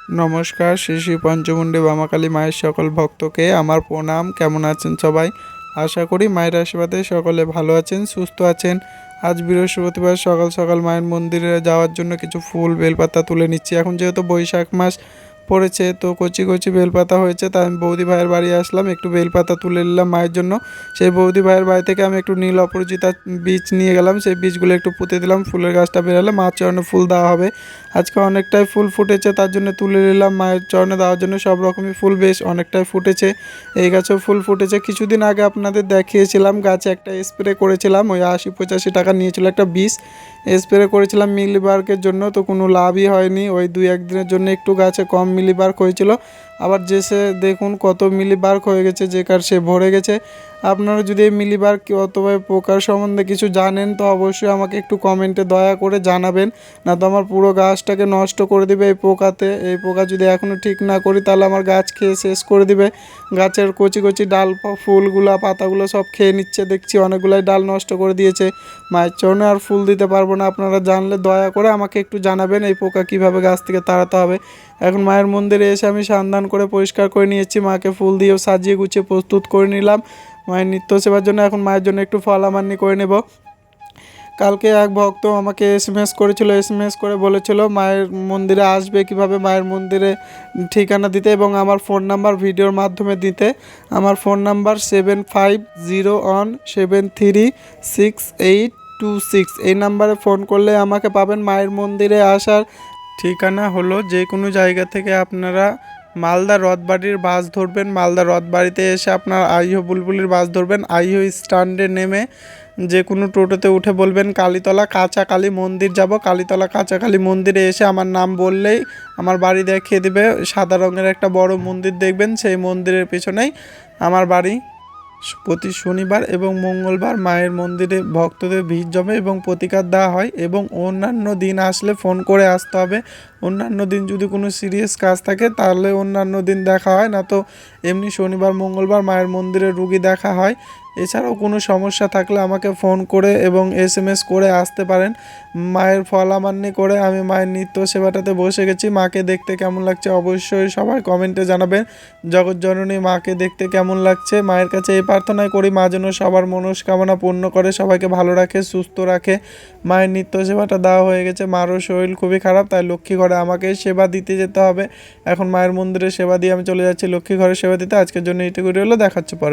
নমস্কার, শ্রী শ্রী পঞ্চমুণ্ডী বামাকালী মায়ের সকল ভক্তকে আমার প্রণাম। কেমন আছেন সবাই? আশা করি মায়ের আশীর্বাদে সকলে ভালো আছেন, সুস্থ আছেন। আজ বৃহস্পতিবার সকাল সকাল মায়ের মন্দিরে যাওয়ার জন্য কিছু ফুল বেলপাতা তুলে নিচ্ছি। এখন যেহেতু বৈশাখ মাস পড়েছে, তো কচি কচি বেলপাতা হয়েছে, তাই আমি বৌদি ভাইয়ের বাড়ি আসলাম, একটু বেলপাতা তুলে নিলাম মায়ের জন্য। সেই বৌদি ভাইয়ের বাড়ি থেকে আমি একটু নীল অপরাজিতা বীজ নিয়ে গেলাম, সেই বীজগুলো একটু পুঁতে দিলাম। ফুলের গাছটা বেরোলে মায়ের চরণে ফুল দেওয়া হবে। আজকে অনেকটাই ফুল ফুটেছে, তার জন্য তুলে নিলাম মায়ের চরণে দেওয়ার জন্য। সব রকমই ফুল বেশ অনেকটাই ফুটেছে। এই গাছেও ফুল ফুটেছে। কিছুদিন আগে আপনাদের দেখিয়েছিলাম, গাছে একটা স্প্রে করেছিলাম, ওই 80-85 টাকা নিয়েছিল একটা বীজ। স্প্রে করেছিলাম মিলিবার্কের জন্য, তো কোনো লাভই হয়নি। ওই 2-1 দিনের জন্য একটু গাছে কম মিলিবার্ক হয়েছিল। আবার যেসে দেখুন কত মিলিবার্ক হয়ে গেছে, যে কার সে ভরে গেছে। আপনারা যদি এই মিলিবার্ক অথবা পোকার সম্বন্ধে কিছু জানেন, তো অবশ্যই আমাকে একটু কমেন্টে দয়া করে জানাবেন। না তো আমার পুরো গাছটাকে নষ্ট করে দিবে এই পোকাতে। এই পোকা যদি এখনও ঠিক না করি, তাহলে আমার গাছ খেয়ে শেষ করে দিবে। গাছের কচি কচি ডাল ফুলগুলা পাতাগুলো সব খেয়ে নিচ্ছে, দেখছি অনেকগুলাই ডাল নষ্ট করে দিয়েছে। মায়ের চরণে আর ফুল দিতে পারবো না। আপনারা জানলে দয়া করে আমাকে একটু জানাবেন এই পোকা কীভাবে গাছ থেকে তাড়াতে হবে। এখন মায়ের মন্দিরে এসে আমি স্নান করে পরিষ্কার করে নিয়েছি, মাকে ফুল দিয়েও সাজিয়ে গুছিয়ে প্রস্তুত করে নিলাম মায়ের নিত্য সেবার জন্য। এখন মায়ের জন্য একটু ফল আমান্নি করে নেব। কালকে এক ভক্ত আমাকে এসএমএস করেছিল, এসএমএস করে বলেছিল মায়ের মন্দিরে আসবে কিভাবে, মায়ের মন্দিরে ঠিকানা দিতে এবং আমার ফোন নাম্বার ভিডিওর মাধ্যমে দিতে। আমার ফোন নাম্বার 7501736826। এই নাম্বারে ফোন করলে আমাকে পাবেন। মায়ের মন্দিরে আসার ঠিকানা হলো, যে কোনো জায়গা থেকে আপনারা মালদা রথবাড়ির বাস ধরবেন। মালদা রথবাড়িতে এসে আপনার আইহো বুলবুলির বাস ধরবেন। আইহো স্ট্যান্ডে নেমে যে কোনো টোটোতে উঠে বলবেন কালীতলা কাঁচা কালী মন্দির যাব। কালীতলা কাঁচা কালী মন্দিরে এসে আমার নাম বললেই আমার বাড়ি দেখিয়ে দেবে। সাদা রঙের একটা বড় মন্দির দেখবেন, সেই মন্দিরের পেছনেই আমার বাড়ি। প্রতি শনিবার এবং মঙ্গলবার মায়ের মন্দিরে ভক্তদের ভিড় জমে এবং প্রতিকার দেওয়া হয়। এবং অন্যান্য দিন আসলে ফোন করে আসতে হবে। অন্যান্য দিন যদি কোনো সিরিয়াস কাজ থাকে, তাহলে অন্যান্য দিন দেখা হয় না, তো এমনি শনিবার মঙ্গলবার মায়ের মন্দিরে রুগী দেখা হয়। এছাড়াও কোনো সমস্যা থাকলে আমাকে ফোন করে এবং এসএমএস করে আসতে পারেন। মায়ের ফল আমান্নি করে আমি মায়ের নিত্য সেবাটাতে বসে গেছি। মাকে দেখতে কেমন লাগছে অবশ্যই সবাই কমেন্টে জানাবেন। জগৎজননী মাকে দেখতে কেমন লাগছে। মায়ের কাছে এই প্রার্থনাই করি, মা যেন সবার মনস্কামনা পূর্ণ করে, সবাইকে ভালো রাখে, সুস্থ রাখে। মায়ের নিত্য সেবাটা দেওয়া হয়ে গেছে। মারও শরীর খুবই খারাপ, তাই লক্ষ্মী ঘরে আমাকে সেবা দিতে যেতে হবে। এখন মায়ের মন্দিরে সেবা দিয়ে আমি চলে যাচ্ছি লক্ষ্মী ঘরে সেবা দিতে। আজকের জন্য এইটুকুই হলো, দেখাচ্ছে পরে।